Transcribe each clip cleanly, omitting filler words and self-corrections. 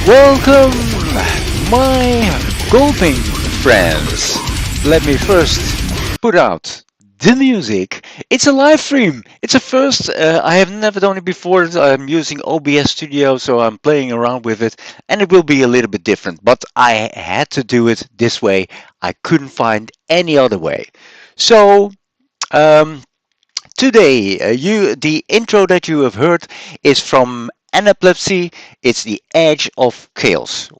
Welcome, my golfing friends. Let me first put out the music. It's a live stream. It's a first. I have never done it before. I'm using OBS Studio, so I'm playing around with it, and it will be a little bit different. But I had to do it this way. I couldn't find any other way. So. Um, Today, the intro that you have heard is from Epilepsy. It's The Edge of Chaos.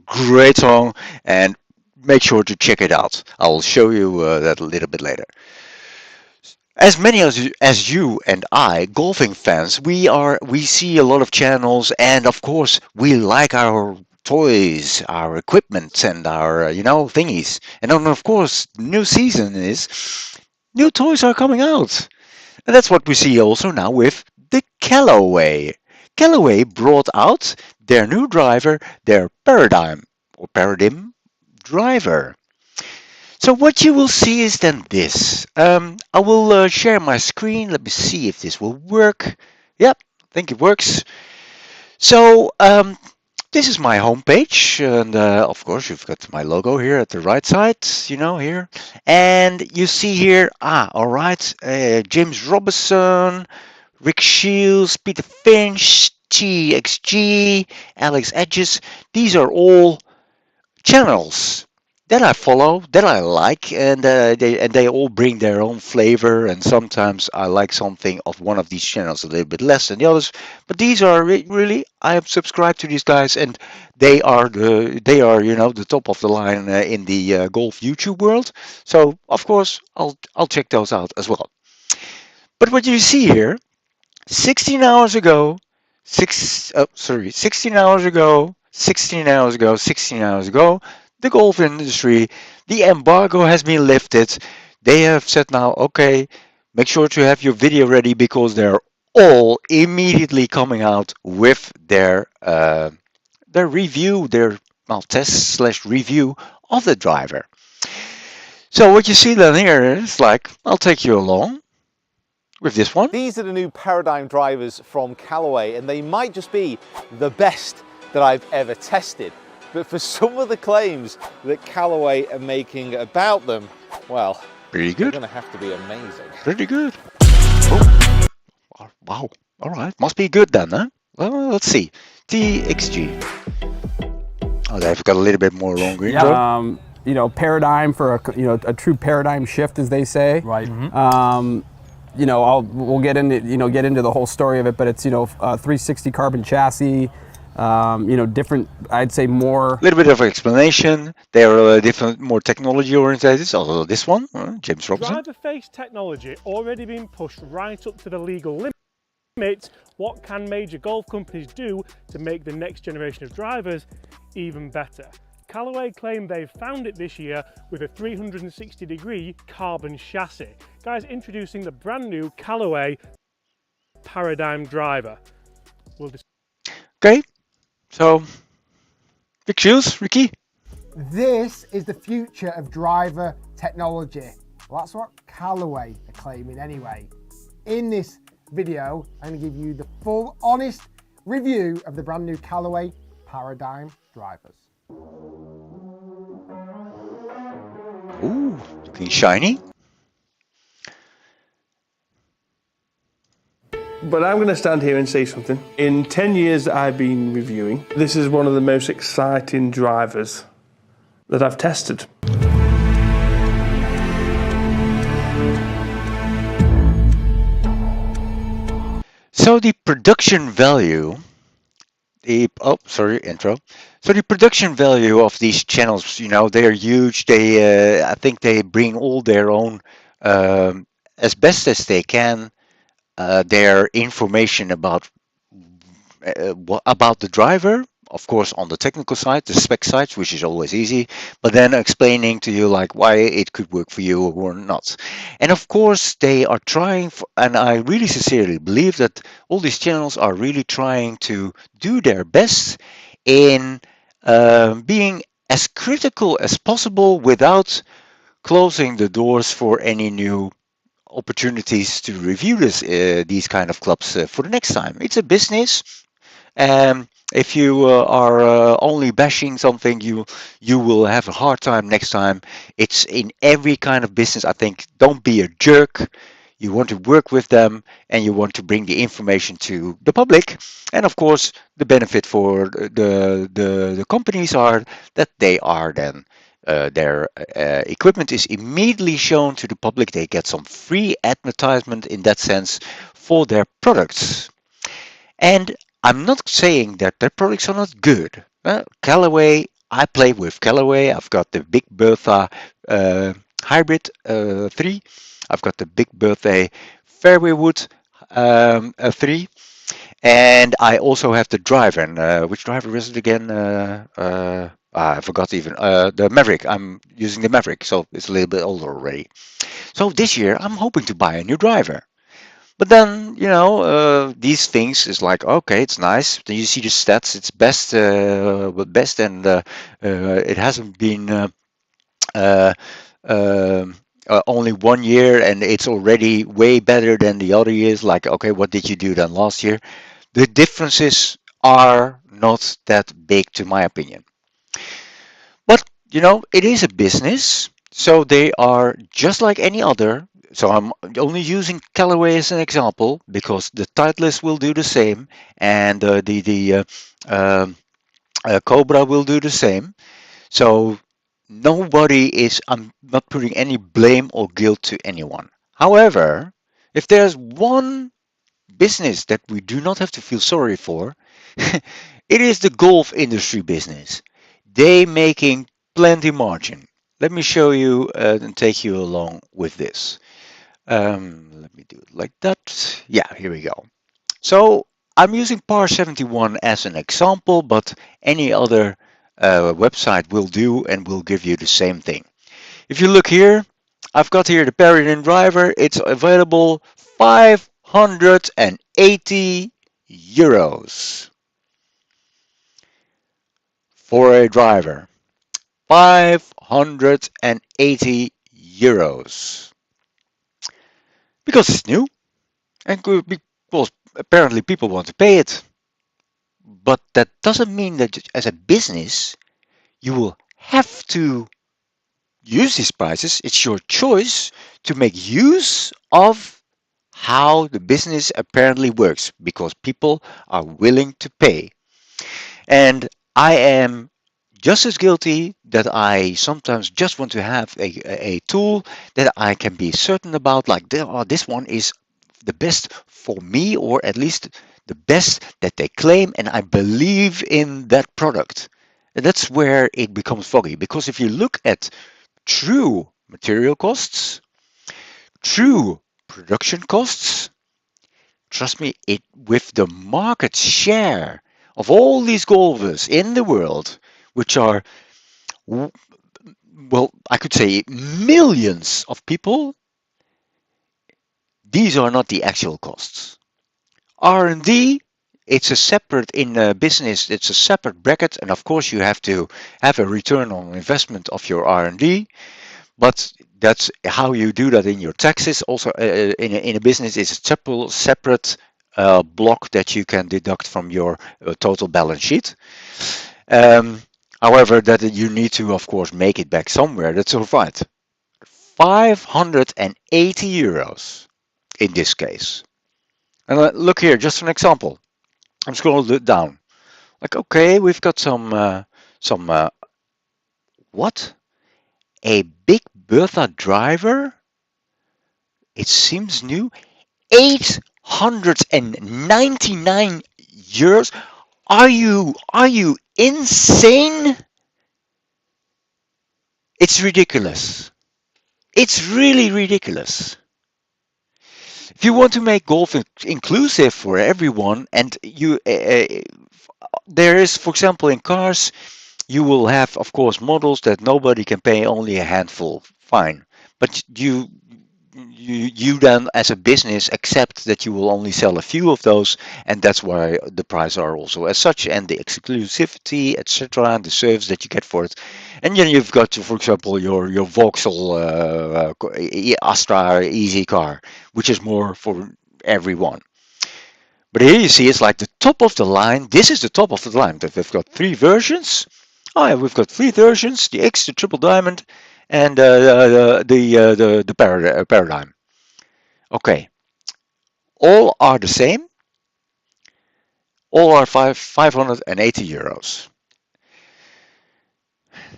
Great song, and make sure to check it out. I will show you that a little bit later. As many as you and I, golfing fans, we see a lot of channels, and of course we like our toys, our equipment, and our thingies. And then of course, new season is new toys are coming out. And that's what we see also now with the Callaway. Callaway brought out their new driver, their Paradym Driver. So what you will see is then this. I will share my screen. Let me see if this will work. Yep, I think it works. So this is my homepage, and of course you've got my logo here at the right side, here. And you see here, all right, James Robinson, Rick Shields, Peter Finch, TXG, Alex Edges. These are all channels that I follow, that I like, and they all bring their own flavor. And sometimes I like something of one of these channels a little bit less than the others. But these are really, I am subscribed to these guys, and they are the top of the line in the golf YouTube world. So of course I'll check those out as well. But what you see here, 16 hours ago, 16 hours ago, 16 hours ago, 16 hours ago, the golf industry, the embargo has been lifted. They have said now, okay, make sure to have your video ready because they're all immediately coming out with their review, their test / review of the driver. So what you see then here is like, I'll take you along with this one. These are the new Paradym drivers from Callaway, and they might just be the best that I've ever tested. But for some of the claims that Callaway are making about them, well, pretty good. They're going to have to be amazing. Pretty good. Oh, wow. All right. Must be good then, huh? Well, let's see. TXG. Oh, they've got a little bit more longer intro. Yeah, Paradym for a true paradigm shift, as they say. Right. We'll get into the whole story of it, but it's 360 carbon chassis. Different, I'd say more. A little bit of explanation. They are different, more technology oriented. Also, this one, James Robinson. Driver face technology already being pushed right up to the legal limits. What can major golf companies do to make the next generation of drivers even better? Callaway claim they've found it this year with a 360-degree carbon chassis. Guys, introducing the brand new Callaway Paradym Driver. Okay, so big shoes, Ricky. This is the future of driver technology. Well, that's what Callaway are claiming anyway. In this video, I'm going to give you the full, honest review of the brand new Callaway Paradym drivers. Ooh, looking shiny. But I'm going to stand here and say something. In 10 years that I've been reviewing, this is one of the most exciting drivers that I've tested. So the production value, intro. So the production value of these channels, they are huge. They, I think they bring all their own, as best as they can, their information about the driver, of course, on the technical side, the spec side, which is always easy, but then explaining to you like why it could work for you or not. And of course, they are trying, and I really sincerely believe that all these channels are really trying to do their best in being as critical as possible without closing the doors for any new opportunities to review these kind of clubs for the next time. It's a business. If you are only bashing something, you will have a hard time next time. It's in every kind of business. I think don't be a jerk. You want to work with them and you want to bring the information to the public. And of course, the benefit for the companies are that they are then their equipment is immediately shown to the public. They get some free advertisement in that sense for their products. And I'm not saying that their products are not good. Callaway, I play with Callaway. I've got the Big Bertha Hybrid 3. I've got the Big Bertha Fairway Wood 3. And I also have the driver. And which driver is it again? I forgot even. The Maverick. I'm using the Maverick, so it's a little bit older already. So this year, I'm hoping to buy a new driver. But then, these things is like, okay, it's nice. Then you see the stats, it's best, best, and it hasn't been uh, um only 1 year, and it's already way better than the other years. Like, okay, what did you do then last year? The differences are not that big, to my opinion. But it is a business, so they are just like any other. So I'm only using Callaway as an example because the Titleist will do the same, and um, Cobra will do the same. So nobody is. I'm not putting any blame or guilt to anyone. However, if there's one business that we do not have to feel sorry for, it is the golf industry business. They making plenty margin. Let me show you and take you along with this. Let me do it like that. Yeah, here we go. So I'm using Par 71 as an example, but any other website will do and will give you the same thing. If you look here, I've got here the Paradym Driver. It's available 580 euros for a driver. 580 euros. Because it's new and because apparently people want to pay it. But that doesn't mean that as a business you will have to use these prices. It's your choice to make use of how the business apparently works because people are willing to pay. And I am just as guilty that I sometimes just want to have a tool that I can be certain about, like this one is the best for me, or at least the best that they claim, and I believe in that product. And that's where it becomes foggy because if you look at true material costs, true production costs, trust me, it with the market share of all these golfers in the world, which are, well, I could say millions of people, these are not the actual costs. R&D, it's a separate in business, it's a separate bracket, and of course you have to have a return on investment of your R&D. But that's how you do that in your taxes. Also, in a business, is a separate block that you can deduct from your total balance sheet. Um, However, that you need to, of course, make it back somewhere. That's all right. 580 euros in this case. And look here, just an example. I'm scrolling down. Like, okay, we've got some what? A Big Bertha driver? It seems new. 899 euros. Are you insane? It's ridiculous. It's really ridiculous. If you want to make golf inclusive for everyone, and there is, for example, in cars, you will have, of course, models that nobody can pay, only a handful. Fine, but you then as a business accept that you will only sell a few of those, and that's why the price are also as such, and the exclusivity, etc., and the service that you get for it. And then you've got, for example, your Vauxhall Astra easy car, which is more for everyone. But here you see it's like the top of the line. This is the top of the line. We've got 3 versions. Oh yeah, we've got 3 versions: the X, the Triple Diamond, and the Paradigm. Okay, all are the same. All are 580 euros.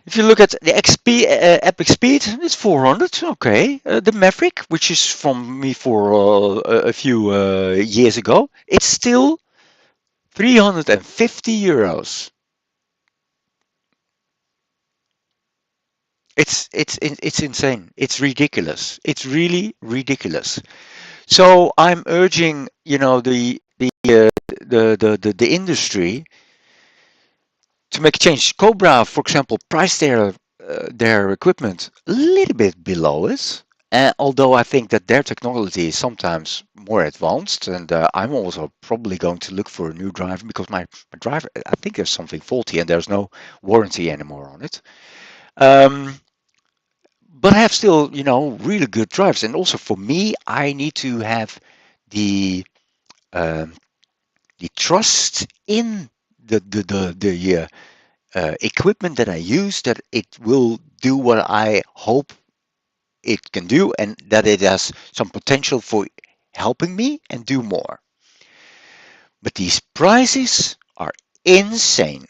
If you look at the XP Epic Speed, it's 400. Okay, the Maverick, which is from me for a few years ago, it's still 350 euros. It's insane. It's ridiculous. It's really ridiculous. So I'm urging, the industry to make a change. Cobra, for example, priced their equipment a little bit below us. Although I think that their technology is sometimes more advanced, and I'm also probably going to look for a new driver because my driver, I think there's something faulty and there's no warranty anymore on it. But I have still, really good drives. And also for me, I need to have the trust in the equipment that I use, that it will do what I hope it can do, and that it has some potential for helping me and do more. But these prices are insane.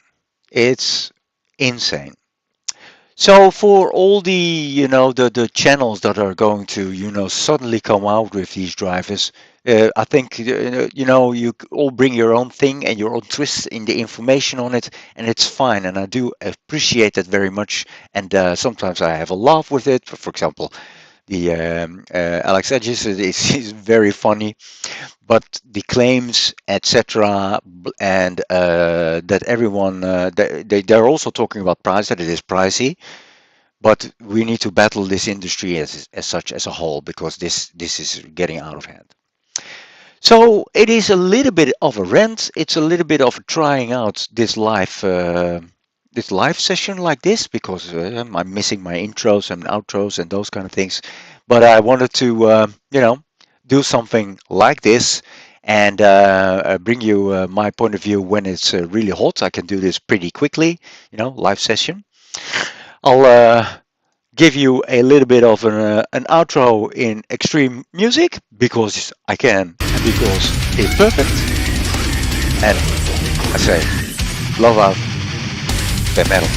It's insane. So for all the channels that are going to suddenly come out with these drivers, I think you all bring your own thing and your own twist in the information on it, and it's fine. And I do appreciate that very much. And sometimes I have a laugh with it. For example, the Alex Edges is very funny, but the claims, etc., and that everyone they're also talking about price, that it is pricey. But we need to battle this industry as such, as a whole, because this is getting out of hand. So it is a little bit of a rant. It's a little bit of trying out this live session like this, because I'm missing my intros and outros and those kind of things. But I wanted to do something like this and bring you my point of view when it's really hot. I can do this pretty quickly, live session. I'll give you a little bit of an outro in extreme music, because I can, and because it's perfect. And I say, love out, the metal.